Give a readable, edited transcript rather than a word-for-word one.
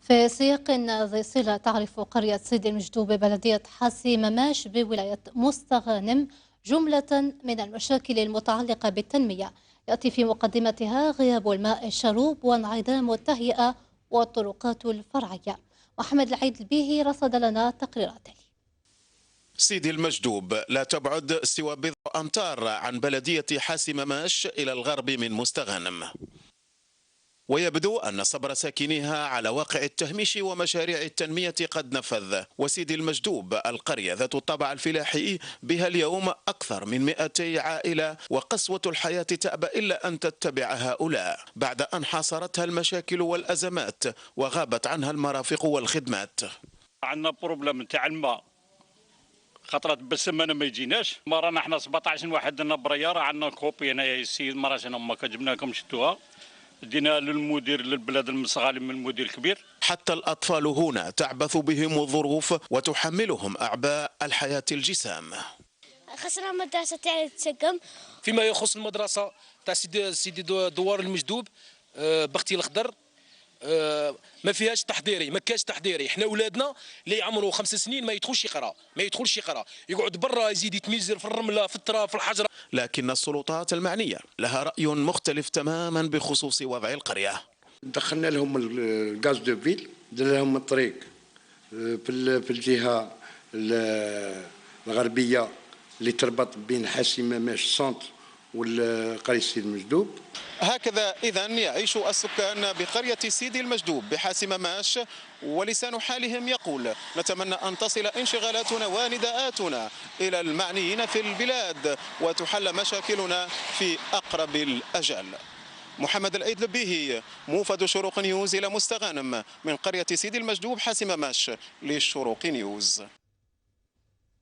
في سياق ذي صلة تعرف قرية سيدي المجدوب ببلدية حاسي مماش بولاية مستغانم جملة من المشاكل المتعلقة بالتنمية، يأتي في مقدمتها غياب الماء الشروب وانعدام التهيئة والطرقات الفرعية. محمد العيد البيهي رصد لنا تقريراته. سيدي المجدوب لا تبعد سوى بضع أمتار عن بلدية حاسي مماش إلى الغرب من مستغانم، ويبدو أن صبر ساكنيها على واقع التهميش ومشاريع التنمية قد نفذ. وسيدي المجدوب القرية ذات الطابع الفلاحي بها اليوم أكثر من 200 عائلة، وقسوة الحياة تأبى إلا أن تتبع هؤلاء بعد أن حاصرتها المشاكل والأزمات وغابت عنها المرافق والخدمات. عندنا بروبليم تاع الماء، خطرات بالسمانه ما يجيناش. ما رانا احنا 17 واحد لنا برياره، عندنا كوبي هنايا السيد مراسنا ما جبنا لكم شفتوها، دينا للمدير للبلاد المصغالي من المدير الكبير. حتى الأطفال هنا تعبث بهم الظروف وتحملهم أعباء الحياة الجسام. خسرنا مدرسة تاع تسقم. فيما يخص المدرسة تاع سيدي دوار المجدوب بختي الخضر، ما فيهاش تحضيري، ما كاش تحضيري. احنا ولادنا اللي يعمروا 5 سنين ما يدخلش يقرا، يقعد برا يزيد يتميزر في الرمله في التراب في الحجره. لكن السلطات المعنية لها رأي مختلف تماما بخصوص وضع القرية. دخلنا لهم الغاز دو فيل، درنا لهم الطريق في الجهة الغربية اللي تربط بين حاسي مماش سونت والقرية سيدي المجدوب. هكذا إذن يعيش السكان بقرية سيدي المجدوب بحاسي مماش، ولسان حالهم يقول: نتمنى أن تصل انشغالاتنا ونداءاتنا إلى المعنيين في البلاد وتحل مشاكلنا في أقرب الأجل. محمد العيد البيهي، موفد شروق نيوز إلى مستغانم من قرية سيدي المجدوب حاسي مماش للشروق نيوز.